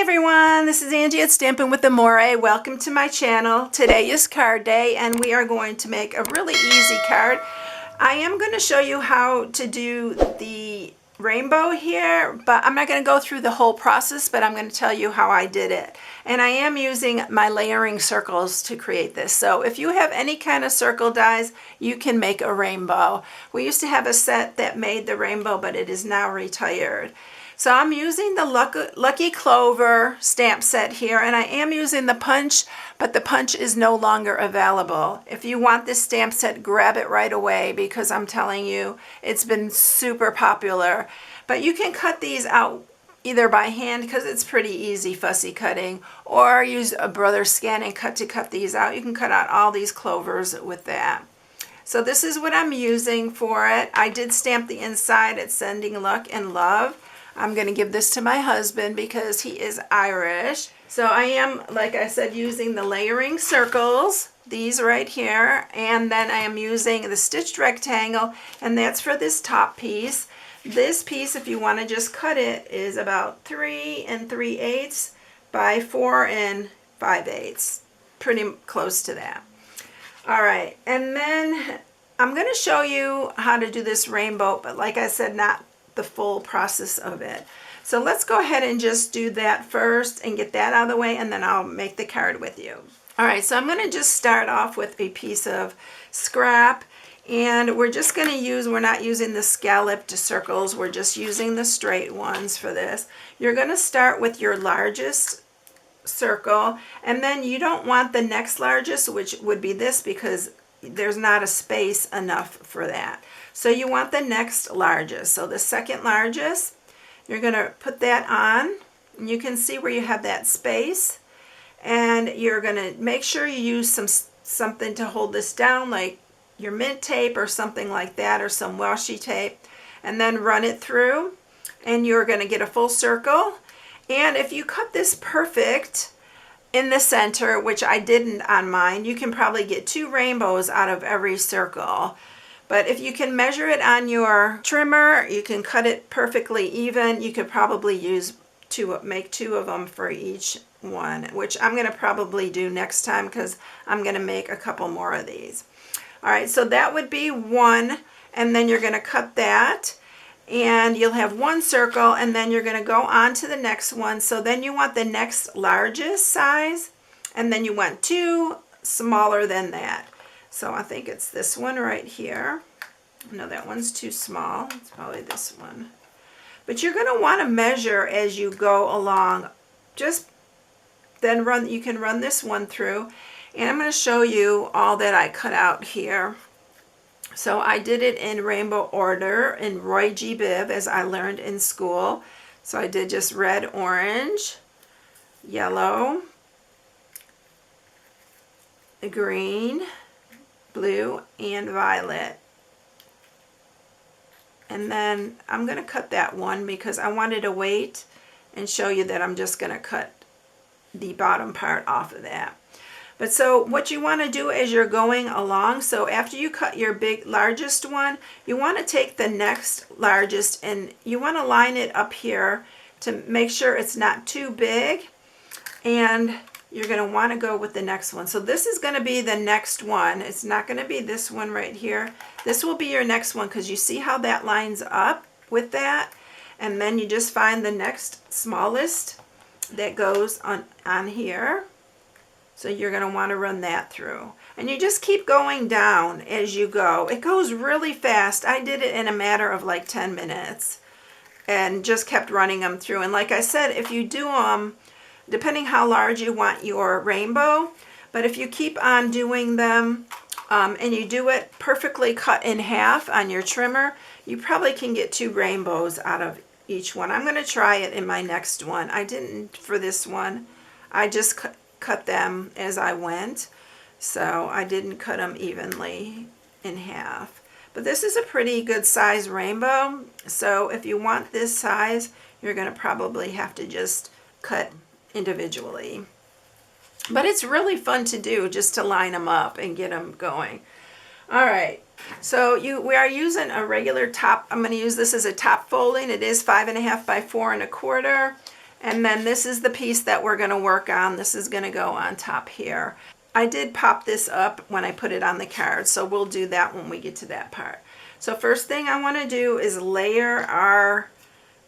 everyone, this is Angie at Stampin' with Amore. Welcome to my channel. Today is card day and we are going to make a really easy card. I am going to show you how to do the rainbow here, but I'm not going to go through the whole process, but I'm going to tell you how I did it. And I am using my layering circles to create this. So if you have any kind of circle dies, you can make a rainbow. We used to have a set that made the rainbow, but it is now retired. So I'm using the Lucky Clover stamp set here, and I am using the punch, but the punch is no longer available. If you want this stamp set, grab it right away because I'm telling you, it's been super popular. But you can cut these out either by hand because it's pretty easy fussy cutting, or use a brother scan and cut these out. You can cut out all these clovers with that. So this is what I'm using for it. I did stamp the inside at Sending Luck and Love. I'm going to give this to my husband because he is Irish. So I am, like I said, using the layering circles, these right here, and then I am using the stitched rectangle, and that's for this top piece. This piece, if you want to just cut it, is about 3 3/8 by 4 5/8. Pretty close to that. All right, and then I'm going to show you how to do this rainbow, but like I said, not the full process of it. So let's go ahead and just do that first and get that out of the way, and then I'll make the card with you. All right, so I'm going to just start off with a piece of scrap, and we're just going to use, we're not using the scalloped circles, we're just using the straight ones for this. You're going to start with your largest circle, and then you don't want the next largest, which would be this, because there's not a space enough for that. So you want the next largest. So the second largest, you're going to put that on. And you can see where you have that space. And you're going to make sure you use something to hold this down, like your mint tape or something like that, or some washi tape. And then run it through. And you're going to get a full circle. And if you cut this perfect in the center, which I didn't on mine, you can probably get 2 rainbows out of every circle. But if you can measure it on your trimmer, you can cut it perfectly even. You could probably make 2 of them for each one, which I'm going to probably do next time because I'm going to make a couple more of these. All right, so that would be 1, and then you're going to cut that, and you'll have 1 circle, and then you're going to go on to the next one. So then you want the next largest size, and then you want 2 smaller than that. So I think it's this one right here. No, that one's too small. It's probably this one. But you're going to want to measure as you go along. Just then you can run this one through. And I'm going to show you all that I cut out here. So I did it in rainbow order in Roy G. Biv, as I learned in school. So I did just red, orange, yellow, green, blue, and violet. And then I'm going to cut that one because I wanted to wait and show you that I'm just going to cut the bottom part off of that. But so what you want to do as you're going along, so after you cut your largest one, you want to take the next largest and you want to line it up here to make sure it's not too big, and you're going to want to go with the next one. So this is going to be the next one. It's not going to be this one right here. This will be your next one because you see how that lines up with that, and then you just find the next smallest that goes on here. So you're going to want to run that through. And you just keep going down as you go. It goes really fast. I did it in a matter of like 10 minutes and just kept running them through. And like I said, if you do them, depending how large you want your rainbow, but if you keep on doing them and you do it perfectly cut in half on your trimmer, you probably can get 2 rainbows out of each one. I'm going to try it in my next one. I didn't for this one. I just cut them as I went, so I didn't cut them evenly in half. But this is a pretty good size rainbow, so if you want this size, you're going to probably have to just cut individually. But it's really fun to do, just to line them up and get them going. All right, so we are using a regular top. I'm going to use this as a top folding. It is 5.5 by 4 1/4, And then this is the piece that we're going to work on. This is going to go on top here. I did pop this up when I put it on the card, so we'll do that when we get to that part. So first thing I want to do is layer our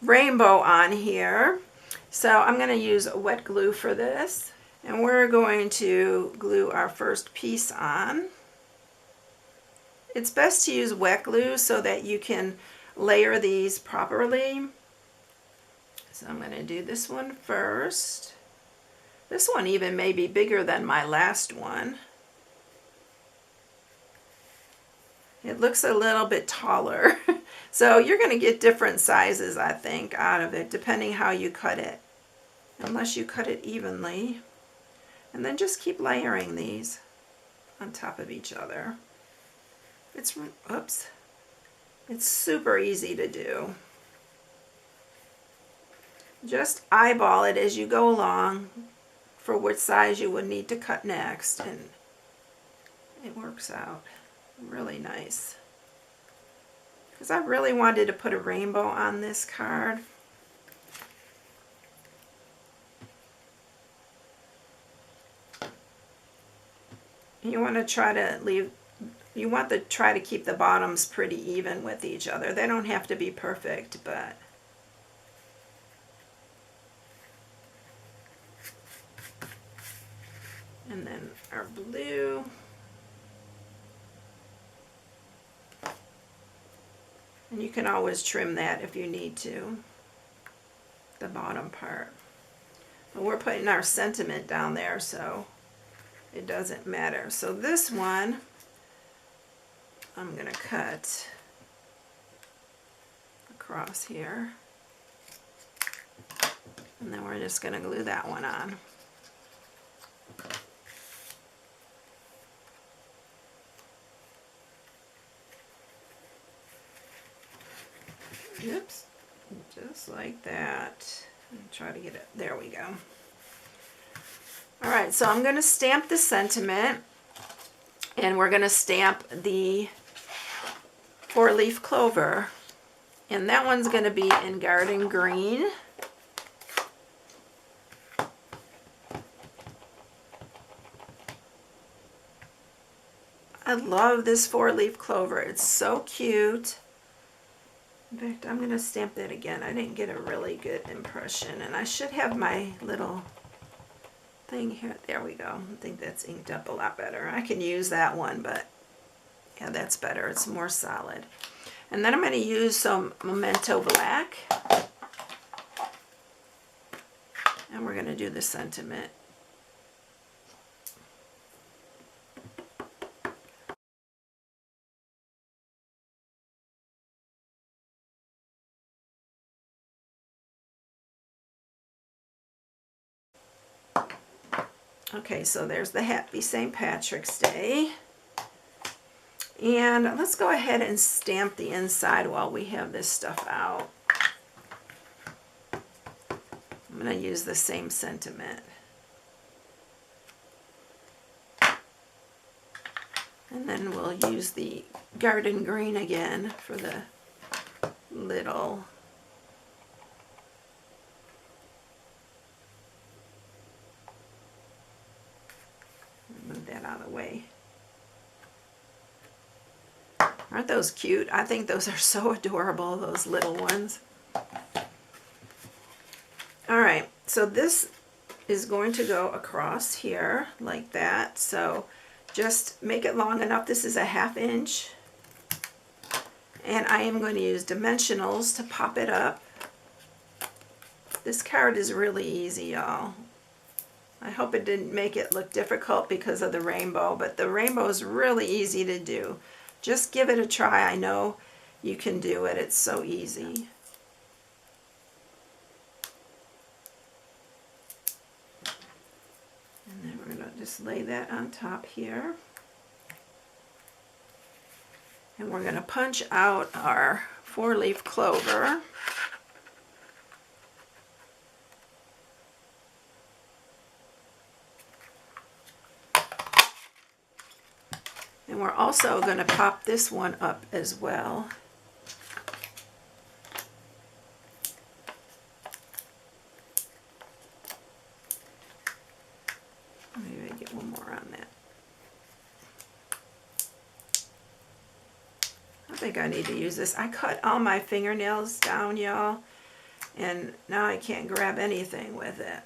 rainbow on here. So I'm going to use wet glue for this, and we're going to glue our first piece on. It's best to use wet glue so that you can layer these properly. So I'm going to do this one first. This one even may be bigger than my last one. It looks a little bit taller. So you're going to get different sizes, I think, out of it, depending how you cut it. Unless you cut it evenly. And then just keep layering these on top of each other. It's super easy to do. Just eyeball it as you go along for which size you would need to cut next, and it works out really nice. Because I really wanted to put a rainbow on this card. You want to try to keep the bottoms pretty even with each other. They don't have to be perfect, but and then our blue. And you can always trim that if you need to, the bottom part. But we're putting our sentiment down there, so it doesn't matter. So this one, I'm going to cut across here. And then we're just going to glue that one on. Oops, just like that. Try to get it, there we go. All right, so I'm going to stamp the sentiment, and we're going to stamp the 4-leaf clover, and that one's going to be in garden green. I love this 4-leaf clover. It's so cute. In fact, I'm going to stamp that again. I didn't get a really good impression, and I should have my little thing here. There we go. I think that's inked up a lot better. I can use that one, but yeah, that's better. It's more solid. And then I'm going to use some Memento Black, and we're going to do the sentiment. Okay, so there's the Happy St. Patrick's Day. And let's go ahead and stamp the inside while we have this stuff out. I'm going to use the same sentiment. And then we'll use the garden green again for the little move that out of the way. Aren't those cute? I think those are so adorable, those little ones. All right, so this is going to go across here like that. So just make it long enough. This is a 1/2 inch. And I am going to use dimensionals to pop it up. This card is really easy, y'all. I hope it didn't make it look difficult because of the rainbow, but the rainbow is really easy to do. Just give it a try. I know you can do it. It's so easy. And then we're going to just lay that on top here. And we're going to punch out our 4-leaf clover. And we're also going to pop this one up as well. get one more on that. I think I need to use this. I cut all my fingernails down, y'all, and now I can't grab anything with it.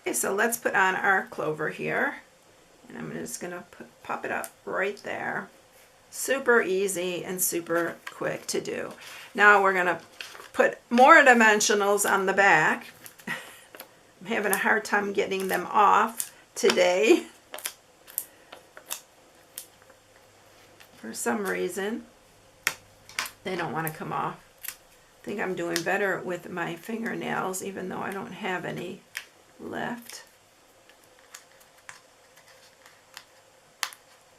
Okay, so let's put on our clover here, and I'm just gonna pop it up right there. Super easy and super quick to do. Now we're gonna put more dimensionals on the back. I'm having a hard time getting them off today. For some reason, they don't want to come off. I think I'm doing better with my fingernails, even though I don't have any left.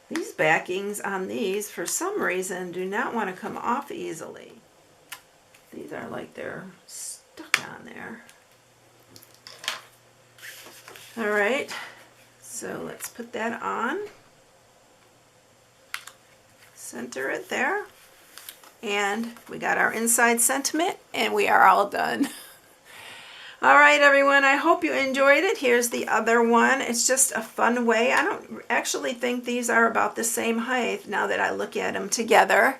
These backings on these, for some reason, do not want to come off easily. These are like they're stuck on there. All right, so let's put that on. Center it there. And we got our inside sentiment, and we are all done. All right, everyone, I hope you enjoyed it. Here's the other one. It's just a fun way. I don't actually think these are about the same height now that I look at them together.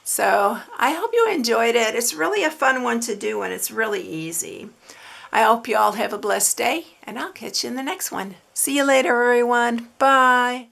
So I hope you enjoyed it. It's really a fun one to do, and it's really easy. I hope you all have a blessed day, and I'll catch you in the next one. See you later, everyone. Bye.